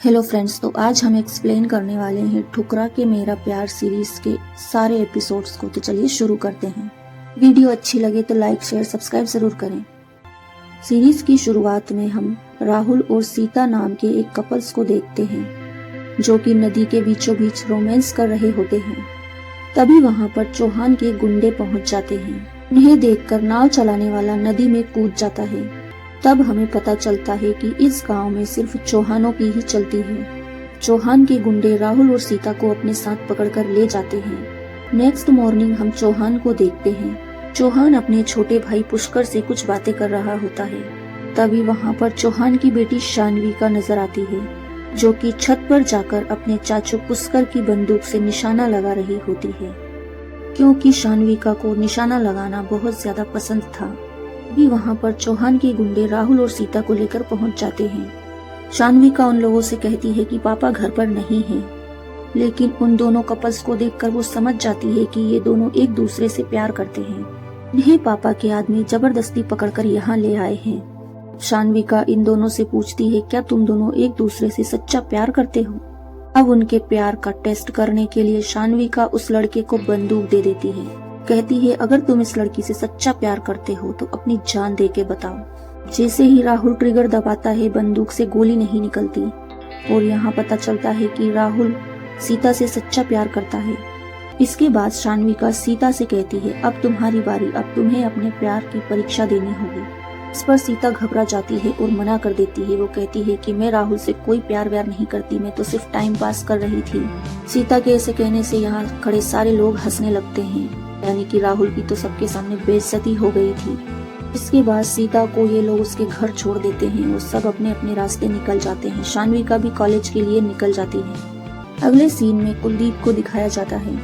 Hello friends, तो आज हम एक्सप्लेन करने वाले हैं ठुकरा के मेरा प्यार सीरीज के सारे एपिसोड्स को। तो चलिए शुरू करते हैं। वीडियो अच्छी लगे तो लाइक शेयर सब्सक्राइब जरूर करें। सीरीज की शुरुआत में हम राहुल और सीता नाम के एक कपल्स को देखते हैं जो कि नदी के बीचों बीच रोमांस कर रहे होते हैं। तभी वहाँ पर चौहान के गुंडे पहुँच जाते हैं। उन्हें देखकर नाव चलाने वाला नदी में कूद जाता है। तब हमें पता चलता है कि इस गांव में सिर्फ चौहानों की ही चलती है। चौहान के गुंडे राहुल और सीता को अपने साथ पकड़कर ले जाते हैं। नेक्स्ट मॉर्निंग हम चौहान को देखते हैं। चौहान अपने छोटे भाई पुष्कर से कुछ बातें कर रहा होता है। तभी वहाँ पर चौहान की बेटी शानवी का नजर आती है जो कि छत पर जाकर अपने चाचू पुष्कर की बंदूक से निशाना लगा रही होती है, क्योंकि शानविका को निशाना लगाना बहुत ज्यादा पसंद था। भी वहाँ पर चौहान के गुंडे राहुल और सीता को लेकर पहुँच जाते हैं। शानविका उन लोगों से कहती है कि पापा घर पर नहीं हैं, लेकिन उन दोनों कपल्स को देखकर वो समझ जाती है कि ये दोनों एक दूसरे से प्यार करते हैं। इन्हें पापा के आदमी जबरदस्ती पकड़कर यहाँ ले आए हैं। शानविका इन दोनों से पूछती है, क्या तुम दोनों एक दूसरे से सच्चा प्यार करते हो? अब उनके प्यार का टेस्ट करने के लिए शानविका उस लड़के को बंदूक दे देती है। कहती है, अगर तुम इस लड़की से सच्चा प्यार करते हो तो अपनी जान दे के बताओ। जैसे ही राहुल ट्रिगर दबाता है, बंदूक से गोली नहीं निकलती और यहाँ पता चलता है कि राहुल सीता से सच्चा प्यार करता है। इसके बाद शानविका सीता से कहती है, अब तुम्हारी बारी, अब तुम्हें अपने प्यार की परीक्षा देनी होगी। इस पर सीता घबरा जाती है और मना कर देती है। वो कहती है कि मैं राहुल से कोई प्यार व्यार नहीं करती, मैं तो सिर्फ टाइम पास कर रही थी। सीता के ऐसे कहने से यहाँ खड़े सारे लोग हंसने लगते हैं, यानी कि राहुल की तो सबके सामने बेइज्जती हो गई थी। इसके बाद सीता को ये लोग उसके घर छोड़ देते हैं। वो सब अपने अपने रास्ते निकल जाते हैं। शानविका भी कॉलेज के लिए निकल जाती है। अगले सीन में कुलदीप को दिखाया जाता है।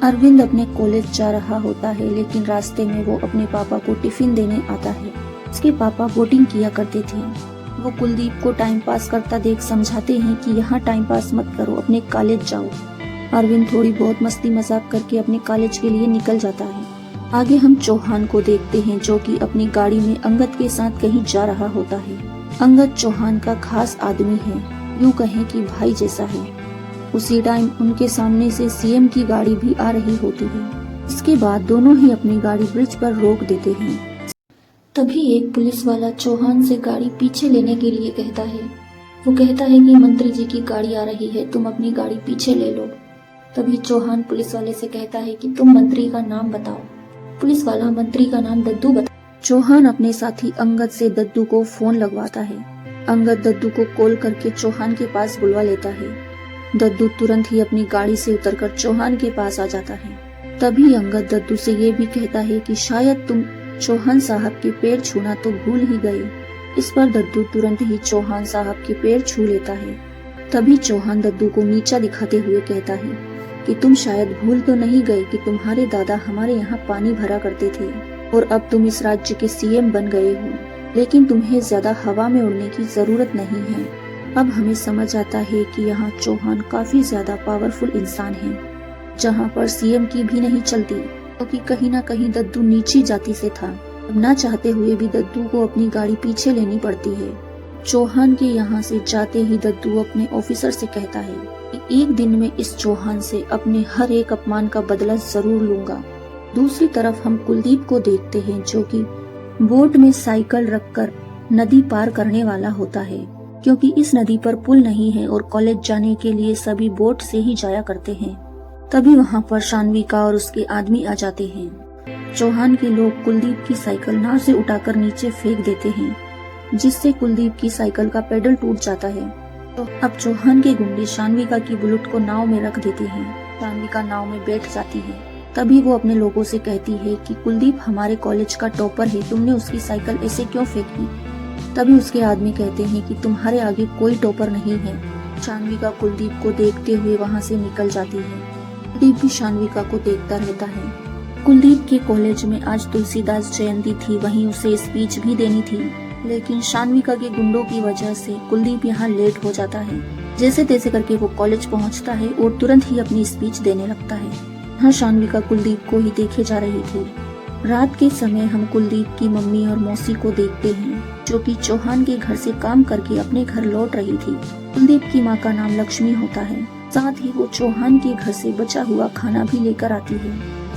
अरविंद अपने कॉलेज जा रहा होता है, लेकिन रास्ते में वो अपने पापा को टिफिन देने आता है। उसके पापा बोटिंग किया करते थे। वो कुलदीप को टाइम पास करता देख समझाते हैं कि यहाँ टाइम पास मत करो, अपने कॉलेज जाओ। अरविंद थोड़ी बहुत मस्ती मजाक करके अपने कॉलेज के लिए निकल जाता है। आगे हम चौहान को देखते हैं जो कि अपनी गाड़ी में अंगद के साथ कहीं जा रहा होता है। अंगद चौहान का खास आदमी है, यूँ कहें कि भाई जैसा है। उसी टाइम उनके सामने से सीएम की गाड़ी भी आ रही होती है। इसके बाद दोनों ही अपनी गाड़ी ब्रिज पर रोक देते हैं। तभी एक पुलिस वाला चौहान से गाड़ी पीछे लेने के लिए कहता है। वो कहता है कि मंत्री जी की गाड़ी आ रही है, तुम अपनी गाड़ी पीछे ले लो। तभी चौहान पुलिस वाले से कहता है कि तुम मंत्री का नाम बताओ। पुलिस वाला मंत्री का नाम दद्दू बता। चौहान अपने साथी अंगद से दद्दू को फोन लगवाता है। अंगद दद्दू को कॉल करके चौहान के पास बुलवा लेता है। दद्दू तुरंत ही अपनी गाड़ी से उतरकर चौहान के पास आ जाता है। तभी अंगद दद्दू से ये भी कहता है कि शायद तुम चौहान साहब के पैर छूना तो भूल ही गए। इस पर दद्दू तुरंत ही चौहान साहब के पैर छू लेता है। तभी चौहान दद्दू को नीचा दिखाते हुए कहता है कि तुम शायद भूल तो नहीं गए कि तुम्हारे दादा हमारे यहाँ पानी भरा करते थे और अब तुम इस राज्य के सीएम बन गए हो, लेकिन तुम्हें ज्यादा हवा में उड़ने की जरूरत नहीं है। अब हमें समझ आता है कि यहाँ चौहान काफी ज्यादा पावरफुल इंसान है, जहाँ पर सीएम की भी नहीं चलती, क्योंकि कहीं ना कहीं दद्दू नीची जाति से था। अब ना चाहते हुए भी दद्दू को अपनी गाड़ी पीछे लेनी पड़ती है। चौहान के यहाँ से जाते ही दद्दू अपने ऑफिसर से कहता है कि एक दिन में इस चौहान से अपने हर एक अपमान का बदला जरूर लूंगा। दूसरी तरफ हम कुलदीप को देखते हैं जो कि बोट में साइकिल रखकर नदी पार करने वाला होता है, क्योंकि इस नदी पर पुल नहीं है और कॉलेज जाने के लिए सभी बोट से ही जाया करते हैं। तभी वहाँ पर शानविका और उसके आदमी आ जाते हैं। चौहान के लोग कुलदीप की साइकिल नाव से उठाकर नीचे फेंक देते हैं, जिससे कुलदीप की साइकिल का पेडल टूट जाता है। तो अब चौहान के गुंडे शानविका की बुलेट को नाव में रख देते हैं। शानविका नाव में बैठ जाती है। तभी वो अपने लोगों से कहती है कि कुलदीप हमारे कॉलेज का टॉपर है, तुमने उसकी साइकिल ऐसे क्यों फेंकी? तभी उसके आदमी कहते हैं कि तुम्हारे आगे कोई टॉपर नहीं है। शानविका कुलदीप को देखते हुए वहाँ से निकल जाती है। कुलदीप भी शानविका को देखता रहता है। कुलदीप के कॉलेज में आज तुलसीदास जयंती थी, वहीं उसे स्पीच भी देनी थी, लेकिन शानविका के गुंडों की वजह से कुलदीप यहाँ लेट हो जाता है। जैसे तैसे करके वो कॉलेज पहुँचता है और तुरंत ही अपनी स्पीच देने लगता है। यहाँ शानविका कुलदीप को ही देखे जा रही थी। रात के समय हम कुलदीप की मम्मी और मौसी को देखते हैं। जो कि चौहान के घर से काम करके अपने घर लौट रही थी। कुलदीप की माँ का नाम लक्ष्मी होता है। साथ ही वो चौहान के घर से बचा हुआ खाना भी लेकर आती है।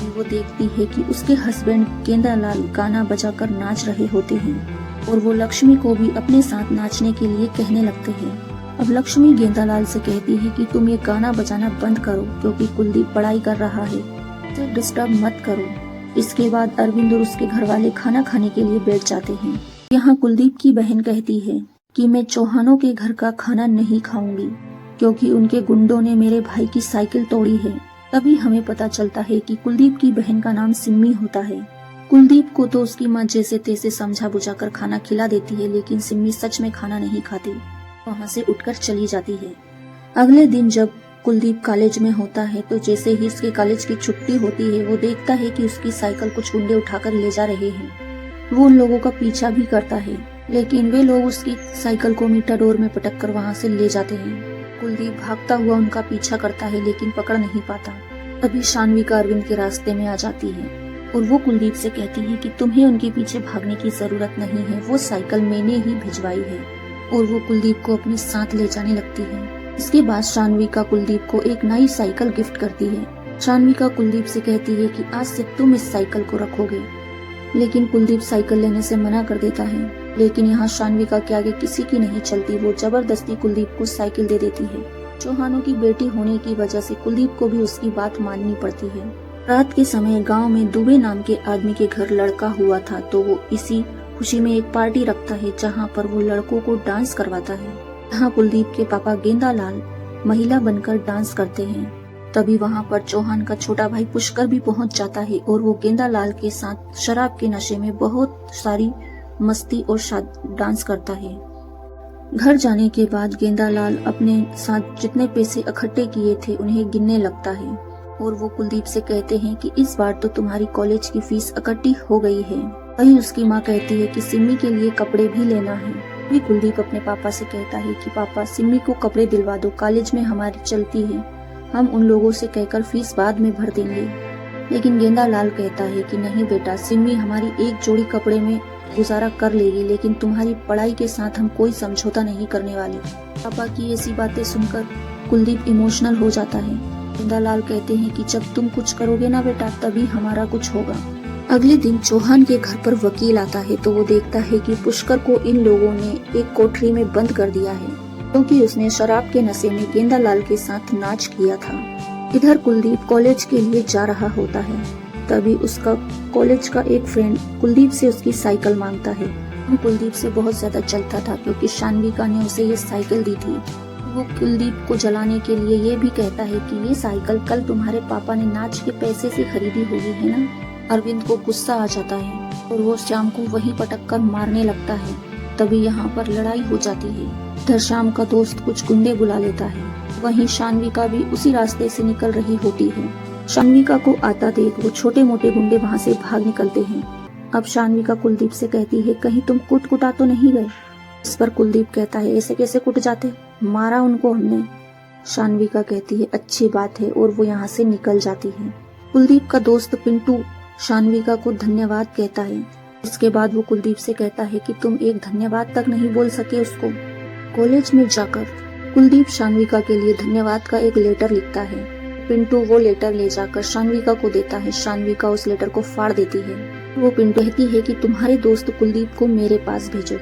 वो देखती है कि उसके हस्बैंड गेंदालाल गाना बजाकर नाच रहे होते हैं और वो लक्ष्मी को भी अपने साथ नाचने के लिए कहने लगते हैं। अब लक्ष्मी गेंदालाल से कहती है कि तुम ये गाना बजाना बंद करो क्योंकि कुलदीप पढ़ाई कर रहा है, तो डिस्टर्ब मत करो। इसके बाद अरविंद और उसके घर वाले खाना खाने के लिए बैठ जाते हैं। यहाँ कुलदीप की बहन कहती है कि मैं चौहानों के घर का खाना नहीं खाऊंगी क्योंकि उनके गुंडों ने मेरे भाई की साइकिल तोड़ी है। तभी हमें पता चलता है कि कुलदीप की बहन का नाम सिम्मी होता है। कुलदीप को तो उसकी माँ जैसे तैसे समझा बुझाकर खाना खिला देती है, लेकिन सिम्मी सच में खाना नहीं खाती, वहाँ से उठकर चली जाती है। अगले दिन जब कुलदीप कॉलेज में होता है तो जैसे ही उसके कॉलेज की छुट्टी होती है वो देखता है कि उसकी साइकिल कुछ गुंडे उठाकर ले जा रहे हैं। वो उन लोगों का पीछा भी करता है, लेकिन वे लोग उसकी साइकिल को मीटाडोर में पटक कर वहाँ से ले जाते हैं। कुलदीप भागता हुआ उनका पीछा करता है लेकिन पकड़ नहीं पाता। तभी शान्विका अरविंद के रास्ते में आ जाती है और वो कुलदीप से कहती है कि तुम्हें उनके पीछे भागने की जरूरत नहीं है, वो साइकिल मैंने ही भिजवाई है, और वो कुलदीप को अपने साथ ले जाने लगती है। इसके बाद शान्विका कुलदीप को एक नई साइकिल गिफ्ट करती है। शान्विका कुलदीप से कहती है कि आज से तुम इस साइकिल को रखोगे, लेकिन कुलदीप साइकिल लेने से मना कर देता है। लेकिन यहाँ शान्विका के आगे किसी की नहीं चलती, वो जबरदस्ती कुलदीप को साइकिल दे देती है। चौहानों की बेटी होने की वजह से कुलदीप को भी उसकी बात माननी पड़ती है। रात के समय गांव में दुबे नाम के आदमी के घर लड़का हुआ था, तो वो इसी खुशी में एक पार्टी रखता है जहाँ पर वो लड़कों को डांस करवाता है। यहाँ कुलदीप के पापा गेंदालाल महिला बनकर डांस करते हैं। तभी वहाँ पर चौहान का छोटा भाई पुष्कर भी पहुँच जाता है और वो गेंदालाल के साथ शराब के नशे में बहुत सारी मस्ती और डांस करता है। घर जाने के बाद गेंदालाल अपने साथ जितने पैसे इकट्ठे किए थे उन्हें गिनने लगता है और वो कुलदीप से कहते हैं कि इस बार तो तुम्हारी कॉलेज की फीस इकट्ठी हो गई है। वहीं उसकी माँ कहती है कि सिम्मी के लिए कपड़े भी लेना है। भी कुलदीप अपने पापा से कहता है कि पापा सिम्मी को कपड़े दिलवा दो, कॉलेज में हमारी चलती है, हम उन लोगों से कहकर फीस बाद में भर देंगे। लेकिन गेंदालाल कहता है कि नहीं बेटा, सिम्मी हमारी एक जोड़ी कपड़े में गुजारा कर लेगी, लेकिन तुम्हारी पढ़ाई के साथ हम कोई समझौता नहीं करने वाले। पापा की ऐसी बातें सुनकर कुलदीप इमोशनल हो जाता है। गेंदालाल कहते हैं कि जब तुम कुछ करोगे ना बेटा, तभी हमारा कुछ होगा। अगले दिन चौहान के घर पर वकील आता है तो वो देखता है कि पुष्कर को इन लोगों ने एक कोठरी में बंद कर दिया है क्योंकि उसने शराब के नशे में गेंदालाल के साथ नाच किया था। इधर कुलदीप कॉलेज के लिए जा रहा होता है। तभी उसका कॉलेज का एक फ्रेंड कुलदीप से उसकी साइकिल मांगता है। कुलदीप से बहुत ज्यादा चलता था क्योंकि शान्विका ने उसे ये साइकिल दी थी। वो कुलदीप को जलाने के लिए ये भी कहता है कि ये साइकिल कल तुम्हारे पापा ने नाच के पैसे से खरीदी होगी, है ना। अरविंद को गुस्सा आ जाता है और वो श्याम को वहीं पटक कर मारने लगता है। तभी यहाँ पर लड़ाई हो जाती है। इधर श्याम का दोस्त कुछ गुंडे बुला लेता है। वहीं शान्विका भी उसी रास्ते से निकल रही होती है। शान्विका को आता देख वो छोटे मोटे गुंडे वहाँ से भाग निकलते हैं। अब शान्विका कुलदीप से कहती है कहीं तुम कुटा तो नहीं गए। इस पर कुलदीप कहता है ऐसे कैसे कुट जाते, मारा उनको हमने। शान्विका कहती है अच्छी बात है और वो यहाँ से निकल जाती है। कुलदीप का दोस्त पिंटू शान्विका को धन्यवाद कहता है। इसके बाद वो कुलदीप से कहता है कि तुम एक धन्यवाद तक नहीं बोल सके उसको। कॉलेज में जाकर कुलदीप शान्विका के लिए धन्यवाद का एक लेटर लिखता है। पिंटू वो लेटर ले जाकर शान्विका को देता है। शान्विका उस लेटर को फाड़ देती है। वो पिंटू कहती है कि तुम्हारे दोस्त कुलदीप को मेरे पास भेजो।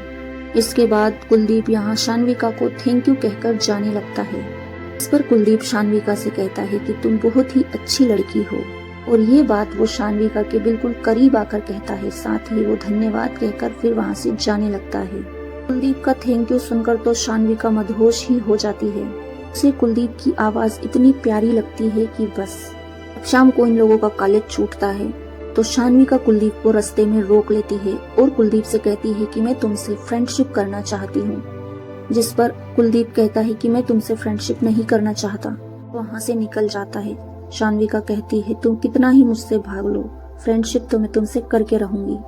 इसके बाद कुलदीप यहाँ शान्विका को थैंक यू कहकर जाने लगता है। इस पर कुलदीप शान्विका से कहता है कि तुम बहुत ही अच्छी लड़की हो, और ये बात वो शान्विका के बिल्कुल करीब आकर कहता है। साथ ही वो धन्यवाद कहकर फिर वहाँ से जाने लगता है। कुलदीप का थैंक यू सुनकर तो शान्विका मदहोश ही हो जाती है। उसे कुलदीप की आवाज इतनी प्यारी लगती है कि बस। शाम को इन लोगों का कॉलेज छूटता है तो शान्विका कुलदीप को रास्ते में रोक लेती है और कुलदीप से कहती है कि मैं तुमसे फ्रेंडशिप करना चाहती हूँ। जिस पर कुलदीप कहता है कि मैं तुमसे फ्रेंडशिप नहीं करना चाहता, वहाँ से निकल जाता है। शान्विका कहती है तुम कितना ही मुझसे भाग लो, फ्रेंडशिप तो मैं तुमसे करके रहूंगी।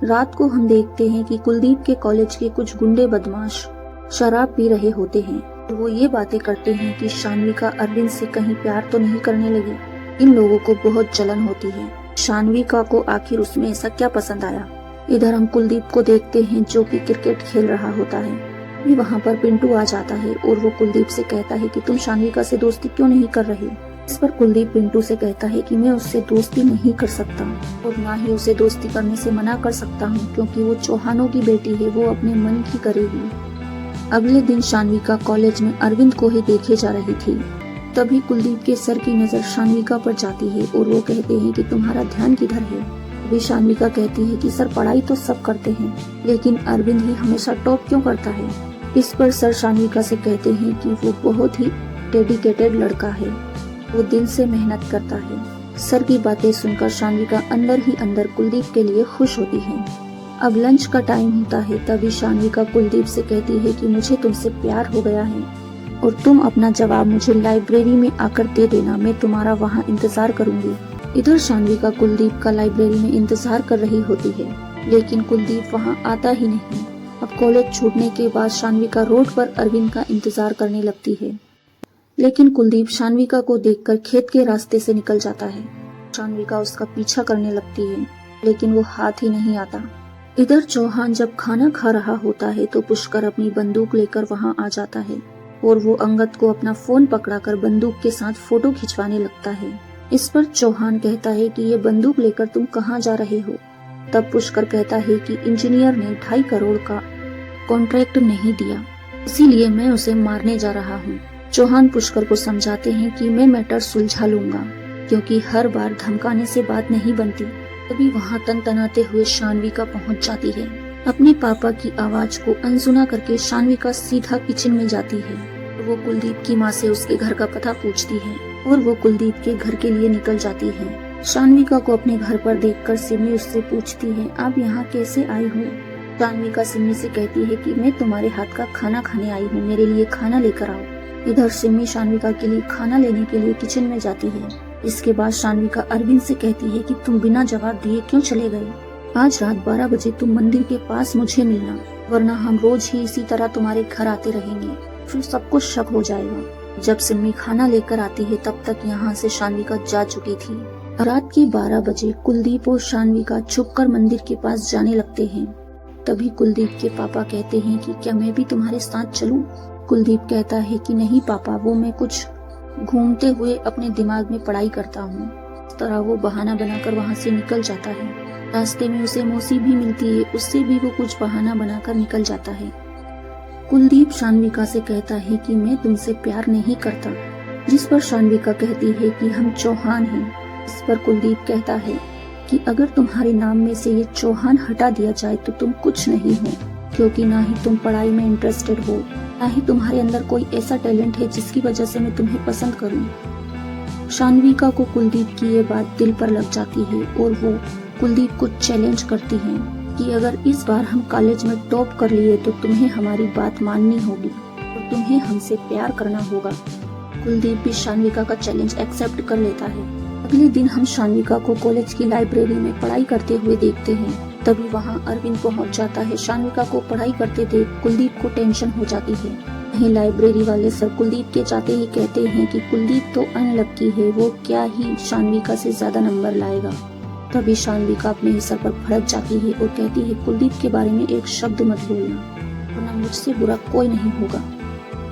रात को हम देखते हैं कि कुलदीप के कॉलेज के कुछ गुंडे बदमाश शराब पी रहे होते हैं और वो ये बातें करते हैं कि शान्विका अरविंद से कहीं प्यार तो नहीं करने लगी। इन लोगों को बहुत जलन होती है। शान्विका को आखिर उसमें ऐसा क्या पसंद आया। इधर हम कुलदीप को देखते हैं जो कि क्रिकेट खेल रहा होता है। भी वहाँ पर पिंटू आ जाता है और वो कुलदीप से कहता है कि तुम शान्विका से दोस्ती क्यों नहीं कर रहे। इस पर कुलदीप पिंटू से कहता है कि मैं उससे दोस्ती नहीं कर सकता और ना ही उसे दोस्ती करने से मना कर सकता हूँ, क्योंकि वो चौहानों की बेटी है, वो अपने मन की करेगी। अगले दिन शान्विका कॉलेज में अरविंद को ही देखे जा रही थी। तभी कुलदीप के सर की नजर शान्विका पर जाती है और वो कहते हैं कि तुम्हारा ध्यान किधर है। अभी शान्विका कहती है कि सर पढ़ाई तो सब करते हैं, लेकिन अरविंद ही हमेशा टॉप क्यों करता है। इस पर सर शान्विका से कहते हैं कि वो बहुत ही डेडिकेटेड लड़का है, वो दिल से मेहनत करता है। सर की बातें सुनकर शान्विका अंदर ही अंदर कुलदीप के लिए खुश होती है। अब लंच का टाइम होता है, तभी शान्विका कुलदीप से कहती है कि मुझे तुमसे प्यार हो गया है और तुम अपना जवाब मुझे लाइब्रेरी में आकर दे देना, मैं तुम्हारा वहाँ इंतजार करूंगी। इधर शान्विका कुलदीप का लाइब्रेरी में इंतजार कर रही होती है, लेकिन कुलदीप वहाँ आता ही नहीं। अब कॉलेज छूटने के बाद शान्विका रोड पर अरविंद का इंतजार करने लगती है, लेकिन कुलदीप शान्विका को देखकर खेत के रास्ते से निकल जाता है। शान्विका उसका पीछा करने लगती है, लेकिन वो हाथ ही नहीं आता। इधर चौहान जब खाना खा रहा होता है तो पुष्कर अपनी बंदूक लेकर वहाँ आ जाता है और वो अंगद को अपना फोन पकड़ाकर बंदूक के साथ फोटो खिंचवाने लगता है। इस पर चौहान कहता है कि ये बंदूक लेकर तुम कहाँ जा रहे हो। तब पुष्कर कहता है कि इंजीनियर ने 2.5 करोड़ का कॉन्ट्रैक्ट नहीं दिया, इसीलिए मैं उसे मारने जा रहा हूँ। चौहान पुष्कर को समझाते हैं कि मैं मैटर सुलझा लूंगा, क्योंकि हर बार धमकाने से बात नहीं बनती। तभी वहाँ तनतनाते हुए शान्विका पहुँच जाती है। अपने पापा की आवाज को अनसुना करके शान्विका सीधा किचन में जाती है। वो कुलदीप की माँ से उसके घर का पता पूछती है और वो कुलदीप के घर के लिए निकल जाती है। शान्विका को अपने घर पर देखकर सिमी उससे पूछती है, आप यहाँ कैसे आई हो। शान्विका सिमी से कहती है कि मैं तुम्हारे हाथ का खाना खाने आई हूँ, मेरे लिए खाना लेकर आओ। इधर सिमी शान्विका के लिए खाना लेने के लिए किचन में जाती है। इसके बाद शान्विका अरविंद से कहती है कि तुम बिना जवाब दिए क्यों चले गए। आज रात 12 बजे तुम मंदिर के पास मुझे मिलना, वरना हम रोज ही इसी तरह तुम्हारे घर आते रहेंगे, फिर सबको शक हो जाएगा। जब सिमी खाना लेकर आती है तब तक यहाँ से शान्विका जा चुकी थी। रात के 12 बजे कुलदीप और शान्विका छुपकर मंदिर के पास जाने लगते हैं। तभी कुलदीप के पापा कहते हैं कि क्या मैं भी तुम्हारे साथ चलूं? कुलदीप कहता है कि नहीं पापा, वो मैं कुछ घूमते हुए अपने दिमाग में पढ़ाई करता हूँ। इस तरह वो बहाना बनाकर वहाँ से निकल जाता है। रास्ते में उसे मौसी भी मिलती है, उससे भी वो कुछ बहाना बनाकर निकल जाता है। कुलदीप शान्विका से कहता है कि मैं तुमसे प्यार नहीं करता, जिस पर शान्विका कहती है कि हम चौहान हैं। इस पर कुलदीप कहता है कि अगर तुम्हारे नाम में से ये चौहान हटा दिया जाए तो तुम कुछ नहीं हो, क्योंकि ना ही तुम पढ़ाई में इंटरेस्टेड हो, ना ही तुम्हारे अंदर कोई ऐसा टैलेंट है जिसकी वजह से मैं तुम्हें पसंद करूं। शान्विका को कुलदीप की ये बात दिल पर लग जाती है और वो कुलदीप को चैलेंज करती है कि अगर इस बार हम कॉलेज में टॉप कर लिए तो तुम्हें हमारी बात माननी होगी और तुम्हें हमसे प्यार करना होगा। कुलदीप भी शान्विका का चैलेंज एक्सेप्ट कर लेता है। अगले दिन हम शान्विका को कॉलेज की लाइब्रेरी में पढ़ाई करते हुए देखते हैं। तभी वहाँ अरविंद पहुँच जाता है। शान्विका को पढ़ाई करते देख कुलदीप को टेंशन हो जाती है। वहीं लाइब्रेरी वाले सर कुलदीप के जाते ही कहते हैं कि कुलदीप तो अनलक्की है, वो क्या ही शान्विका से ज्यादा नंबर लाएगा। तभी शान्विका अपने ही सर पर भड़क जाती है और कहती है कुलदीप के बारे में एक शब्द मत बोलना, वरना मुझसे बुरा कोई नहीं होगा।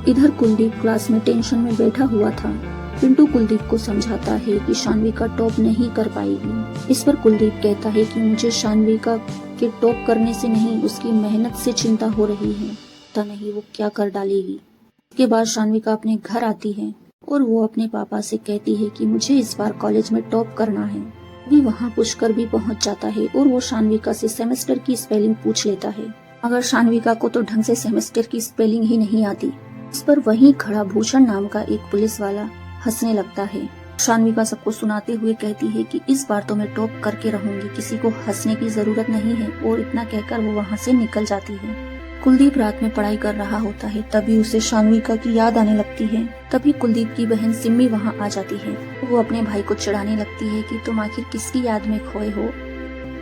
इधर कुलदीप क्लास में टेंशन में बैठा हुआ था। पिंटू कुलदीप को समझाता है कि शान्विका टॉप नहीं कर पाएगी। इस पर कुलदीप कहता है कि मुझे शान्विका के टॉप करने से नहीं, उसकी मेहनत से चिंता हो रही है, पता नहीं वो क्या कर डालेगी। इसके बाद शान्विका अपने घर आती है और वो अपने पापा से कहती है कि मुझे इस बार कॉलेज में टॉप करना है। भी वहाँ पुष्कर भी पहुँच जाता है और वो शान्विका से सेमेस्टर की स्पेलिंग पूछ लेता है, मगर शान्विका को तो ढंग से सेमेस्टर की स्पेलिंग ही नहीं आती। इस पर वहीं खड़ा भूषण नाम का एक पुलिस वाला हंसने लगता है। शान्विका सबको सुनाते हुए कहती है कि इस बार तो मैं टॉप करके रहूंगी, किसी को हंसने की जरूरत नहीं है, और इतना कहकर वो वहाँ से निकल जाती है। कुलदीप रात में पढ़ाई कर रहा होता है, तभी उसे शान्विका की याद आने लगती है। तभी कुलदीप की बहन सिम्मी वहाँ आ जाती है। वो अपने भाई को चिढ़ाने लगती है कि तुम आखिर किसकी याद में खोए हो।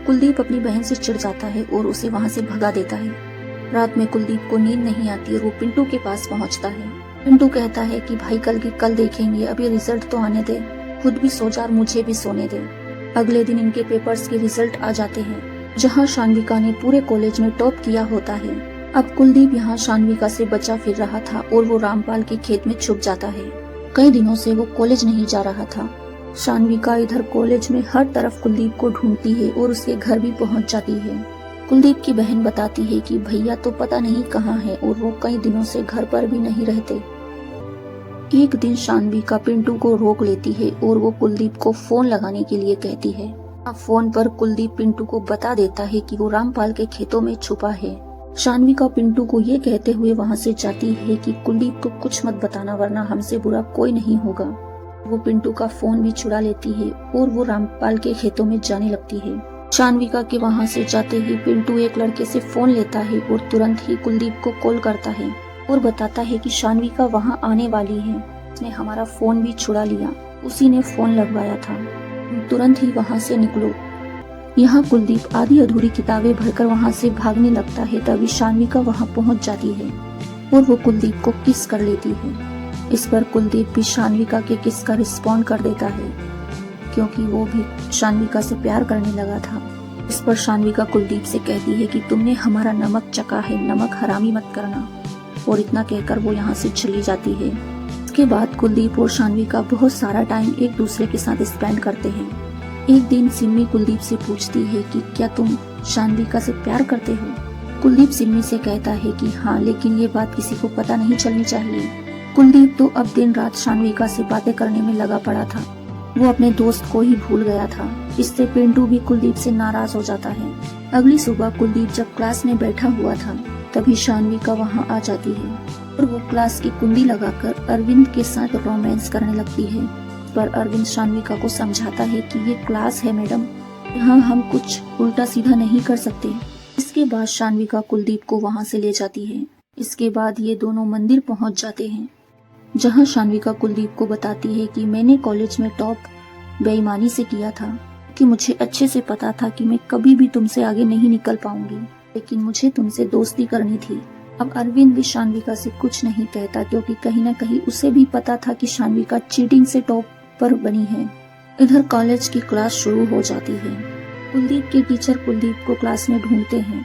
कुलदीप अपनी बहन से चिढ़ जाता है और उसे वहाँ से भगा देता है। रात में कुलदीप को नींद नहीं आती और वो पिंटू के पास पहुँचता है। पिंटू कहता है कि भाई कल की कल देखेंगे, अभी रिजल्ट तो आने दे, खुद भी सो जा और मुझे भी सोने दे। अगले दिन इनके पेपर्स के रिजल्ट आ जाते हैं। जहाँ शान्विका ने पूरे कॉलेज में टॉप किया होता है। अब कुलदीप यहाँ शान्विका से बचा फिर रहा था और वो रामपाल के खेत में छुप जाता है। कई दिनों से वो कॉलेज नहीं जा रहा था। शान्विका इधर कॉलेज में हर तरफ कुलदीप को ढूंढती है और उसके घर भी पहुंच जाती है। कुलदीप की बहन बताती है कि भैया तो पता नहीं कहाँ है और वो कई दिनों से घर पर भी नहीं रहते। एक दिन शान्विका पिंटू को रोक लेती है और वो कुलदीप को फोन लगाने के लिए कहती है। फोन पर कुलदीप पिंटू को बता देता है कि वो रामपाल के खेतों में छुपा है। शान्विका पिंटू को ये कहते हुए वहाँ से जाती है कि कुलदीप को कुछ मत बताना वरना हमसे बुरा कोई नहीं होगा। वो पिंटू का फोन भी चुरा लेती है और वो रामपाल के खेतों में जाने लगती है। शान्विका के वहाँ से जाते ही पिंटू एक लड़के से फोन लेता है और तुरंत ही कुलदीप को कॉल करता है और बताता है कि शान्विका वहाँ आने वाली है। उसने हमारा फोन भी छुड़ा लिया, उसी ने फोन लगवाया था, तुरंत ही वहाँ से निकलो। यहाँ कुलदीप आधी अधूरी किताबें भरकर वहाँ से भागने लगता है। तभी शान्विका वहाँ पहुँच जाती है और वो कुलदीप को किस कर लेती है। इस पर कुलदीप भी शान्विका के किस का रिस्पॉन्ड कर देता है क्योंकि वो भी शान्विका से प्यार करने लगा था। इस पर शान्विका कुलदीप से कहती है कि तुमने हमारा नमक चखा है, नमक हरामी मत करना, और इतना कहकर वो यहाँ से चली जाती है। इसके बाद कुलदीप और शान्विका बहुत सारा टाइम एक दूसरे के साथ स्पेंड करते हैं। एक दिन सिम्मी कुलदीप से पूछती है कि क्या तुम शान्विका से प्यार करते हो। कुलदीप सिम्मी से कहता है कि हाँ, लेकिन ये बात किसी को पता नहीं चलनी चाहिए। कुलदीप तो अब दिन रात शान्विका से बातें करने में लगा पड़ा था। वो अपने दोस्त को ही भूल गया था। इससे पिंटू भी कुलदीप से नाराज हो जाता है। अगली सुबह कुलदीप जब क्लास में बैठा हुआ था तभी शान्विका वहाँ आ जाती है और वो क्लास की कुंडी लगाकर अरविंद के साथ रोमांस करने लगती है। पर अरविंद शान्विका को समझाता है कि ये क्लास है मैडम, यहाँ हम कुछ उल्टा सीधा नहीं कर सकते। इसके बाद शान्विका कुलदीप को वहाँ से ले जाती है। इसके बाद ये दोनों मंदिर पहुँच जाते हैं जहाँ शान्विका कुलदीप को बताती है कि मैंने कॉलेज में टॉप बेईमानी से किया था कि मुझे अच्छे से पता था कि मैं कभी भी तुमसे आगे नहीं निकल पाऊंगी, लेकिन मुझे तुमसे दोस्ती करनी थी। अब अरविंद भी शान्विका से कुछ नहीं कहता क्योंकि कहीं न कहीं उसे भी पता था कि शान्विका चीटिंग से टॉप पर बनी है। इधर कॉलेज की क्लास शुरू हो जाती है। कुलदीप के टीचर कुलदीप को क्लास में ढूंढते हैं,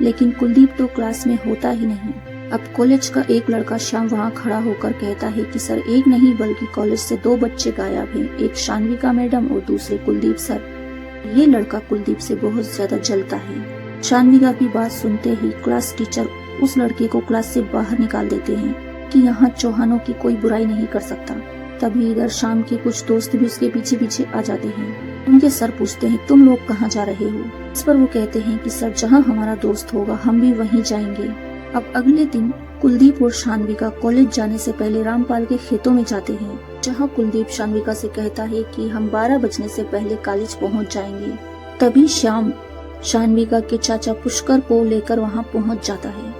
लेकिन कुलदीप तो क्लास में होता ही नहीं। अब कॉलेज का एक लड़का श्याम वहाँ खड़ा होकर कहता है कि सर, एक नहीं बल्कि कॉलेज से 2 बच्चे गायब हैं, एक शान्विका मैडम और दूसरे कुलदीप सर। ये लड़का कुलदीप से बहुत ज्यादा जलता है। शान्विका की बात सुनते ही क्लास टीचर उस लड़के को क्लास से बाहर निकाल देते हैं कि यहाँ चौहानों की कोई बुराई नहीं कर सकता। तभी इधर शाम के कुछ दोस्त भी उसके पीछे पीछे आ जाते हैं। उनके सर पूछते हैं तुम लोग कहाँ जा रहे हो। इस पर वो कहते हैं कि सर, जहाँ हमारा दोस्त होगा हम भी वहीं जाएंगे। अब अगले दिन कुलदीप और शान्विका कॉलेज जाने से पहले रामपाल के खेतों में जाते हैं, जहाँ कुलदीप शान्विका से कहता है कि हम 12 बजने से पहले कॉलेज पहुँच जाएंगे। तभी श्याम शान्विका के चाचा पुष्कर को लेकर वहाँ पहुँच जाता है।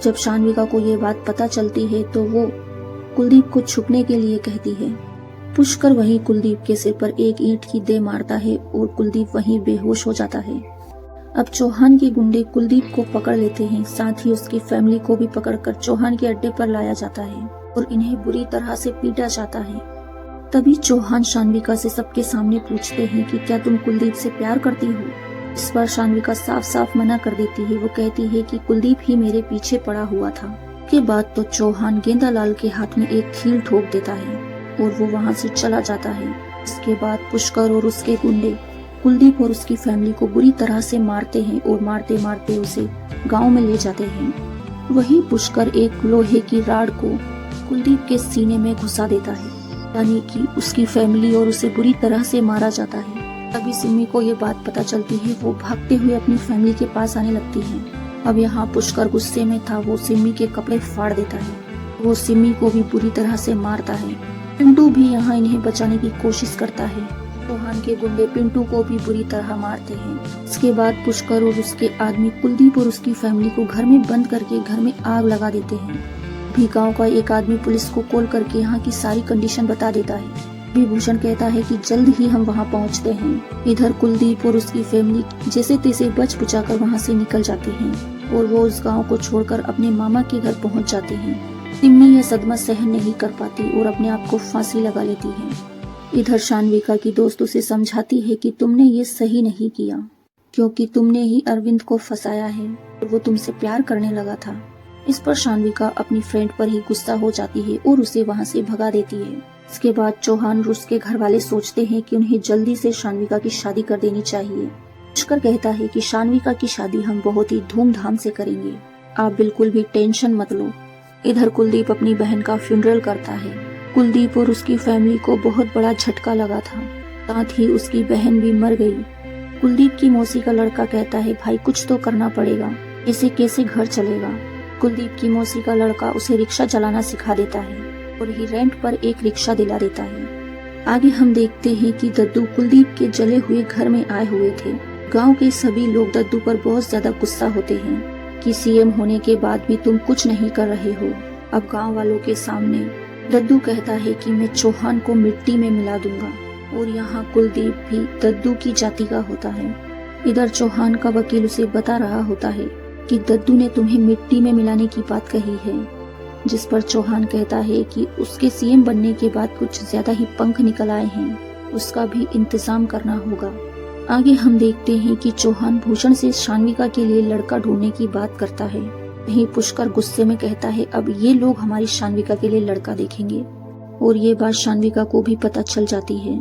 जब शान्विका को ये बात पता चलती है तो वो कुलदीप को छुपने के लिए कहती है। पुष्कर वहीं कुलदीप के सिर पर एक ईंट की दे मारता है और कुलदीप वहीं बेहोश हो जाता है। अब चौहान के गुंडे कुलदीप को पकड़ लेते हैं, साथ ही उसकी फैमिली को भी पकड़कर चौहान के अड्डे पर लाया जाता है और इन्हें बुरी तरह से पीटा जाता है। तभी चौहान शान्विका से सबके सामने पूछते हैं कि क्या तुम कुलदीप से प्यार करती हो। इस बार शान्विका साफ साफ मना कर देती है। वो कहती है कि कुलदीप ही मेरे पीछे पड़ा हुआ था। के बाद तो चौहान गेंदालाल के हाथ में एक कील ठोक देता है और वो वहाँ से चला जाता है। इसके बाद पुष्कर और उसके गुंडे कुलदीप और उसकी फैमिली को बुरी तरह से मारते हैं और मारते मारते उसे गांव में ले जाते हैं। वहीं पुष्कर एक लोहे की राड को कुलदीप के सीने में घुसा देता है, यानी कि उसकी फैमिली और उसे बुरी तरह से मारा जाता है। तभी सिम्मी को ये बात पता चलती है। वो भागते हुए अपनी फैमिली के पास आने लगती है। अब यहाँ पुष्कर गुस्से में था। वो सिम्मी के कपड़े फाड़ देता है। वो सिम्मी को भी बुरी तरह से मारता है। पिंटू भी यहाँ इन्हें बचाने की कोशिश करता है। चौहान के गुंडे पिंटू को भी बुरी तरह मारते हैं। इसके बाद पुष्कर और उसके आदमी कुलदीप और उसकी फैमिली को घर में बंद करके घर में आग लगा देते हैं। भी गाँव का एक आदमी पुलिस को कॉल करके यहाँ की सारी कंडीशन बता देता है। विभूषण कहता है कि जल्द ही हम वहाँ पहुँचते हैं। इधर कुलदीप और उसकी फैमिली जैसे तैसे बच बुचाकर वहाँ से निकल जाते हैं और वो उस गांव को छोड़कर अपने मामा के घर पहुँच जाते हैं। सिम्मी यह सदमा सहन नहीं कर पाती और अपने आप को फांसी लगा लेती है। इधर शान्विका की दोस्त उसे समझाती है कि तुमने ये सही नहीं किया। क्योंकि तुमने ही अरविंद को फंसाया है और वो तुमसे प्यार करने लगा था। इस पर शान्विका अपनी फ्रेंड पर ही गुस्सा हो जाती है और उसे वहाँ से भगा देती है। इसके बाद चौहान और उसके घर वाले सोचते हैं कि उन्हें जल्दी से शान्विका की शादी कर देनी चाहिए। पुष्कर कहता है कि शान्विका की शादी हम बहुत ही धूमधाम से करेंगे, आप बिल्कुल भी टेंशन मत लो। इधर कुलदीप अपनी बहन का फ्यूनरल करता है। कुलदीप और उसकी फैमिली को बहुत बड़ा झटका लगा था, साथ ही उसकी बहन भी मर गई। कुलदीप की मौसी का लड़का कहता है भाई कुछ तो करना पड़ेगा, ऐसे कैसे घर चलेगा। कुलदीप की मौसी का लड़का उसे रिक्शा चलाना सिखा देता है और ही रेंट पर एक रिक्शा दिला देता है। आगे हम देखते हैं कि दद्दू कुलदीप के जले हुए घर में आए हुए थे। गांव के सभी लोग दद्दू पर बहुत ज्यादा गुस्सा होते हैं कि सीएम होने के बाद भी तुम कुछ नहीं कर रहे हो। अब गांव वालों के सामने दद्दू कहता है कि मैं चौहान को मिट्टी में मिला दूंगा और यहाँ कुलदीप भी दद्दू की जाति का होता है। इधर चौहान का वकील उसे बता रहा होता है कि दद्दू ने तुम्हें मिट्टी में मिलाने की बात कही है, जिस पर चौहान कहता है कि उसके सीएम बनने के बाद कुछ ज्यादा ही पंख निकल आए हैं, उसका भी इंतजाम करना होगा। आगे हम देखते हैं कि चौहान भूषण से शान्विका के लिए लड़का ढूंढने की बात करता है। वहीं पुष्कर गुस्से में कहता है अब ये लोग हमारी शान्विका के लिए लड़का देखेंगे, और ये बात शान्विका को भी पता चल जाती है।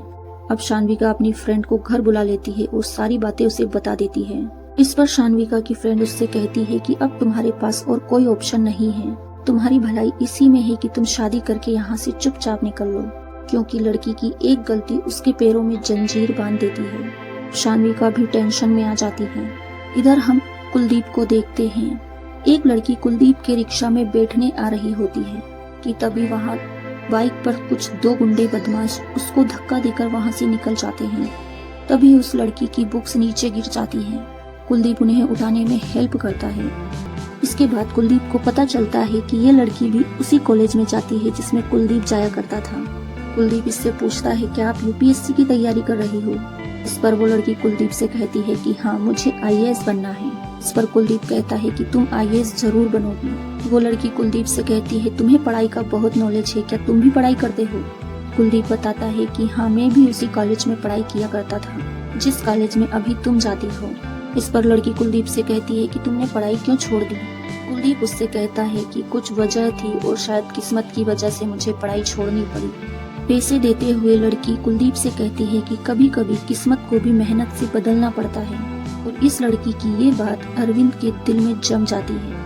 अब शान्विका अपनी फ्रेंड को घर बुला लेती है और सारी बातें उसे बता देती है। इस पर शान्विका की फ्रेंड उससे कहती है कि अब तुम्हारे पास और कोई ऑप्शन नहीं है, तुम्हारी भलाई इसी में है कि तुम शादी करके यहाँ से चुपचाप निकल लो, क्योंकि लड़की की एक गलती उसके पैरों में जंजीर बांध देती है। शान्विका भी टेंशन में आ जाती है। इधर हम कुलदीप को देखते हैं। एक लड़की कुलदीप के रिक्शा में बैठने आ रही होती है कि तभी वहाँ बाइक पर कुछ दो गुंडे बदमाश उसको धक्का देकर वहाँ से निकल जाते हैं। तभी उस लड़की की बुक्स नीचे गिर जाती हैं। कुलदीप उन्हें उठाने में हेल्प करता है। इसके बाद कुलदीप को पता चलता है कि ये लड़की भी उसी कॉलेज में जाती है जिसमें कुलदीप जाया करता था। कुलदीप इससे पूछता है क्या आप यूपीएससी की तैयारी कर रही हो। इस पर वो लड़की कुलदीप से कहती है कि हाँ मुझे आईएएस बनना है। इस पर कुलदीप कहता है कि तुम आईएएस जरूर बनोगी। वो लड़की कुलदीप से कहती है तुम्हें पढ़ाई का बहुत नॉलेज है, क्या तुम भी पढ़ाई करते हो। कुलदीप बताता है कि हाँ मैं भी उसी कॉलेज में पढ़ाई किया करता था जिस कॉलेज में अभी तुम जाती हो। इस पर लड़की कुलदीप से कहती है कि तुमने पढ़ाई क्यों छोड़ दी। कुलदीप उससे कहता है कि कुछ वजह थी और शायद किस्मत की वजह से मुझे पढ़ाई छोड़नी पड़ी। पैसे देते हुए लड़की कुलदीप से कहती है कि कभी कभी किस्मत को भी मेहनत से बदलना पड़ता है, और इस लड़की की ये बात अरविंद के दिल में जम जाती है।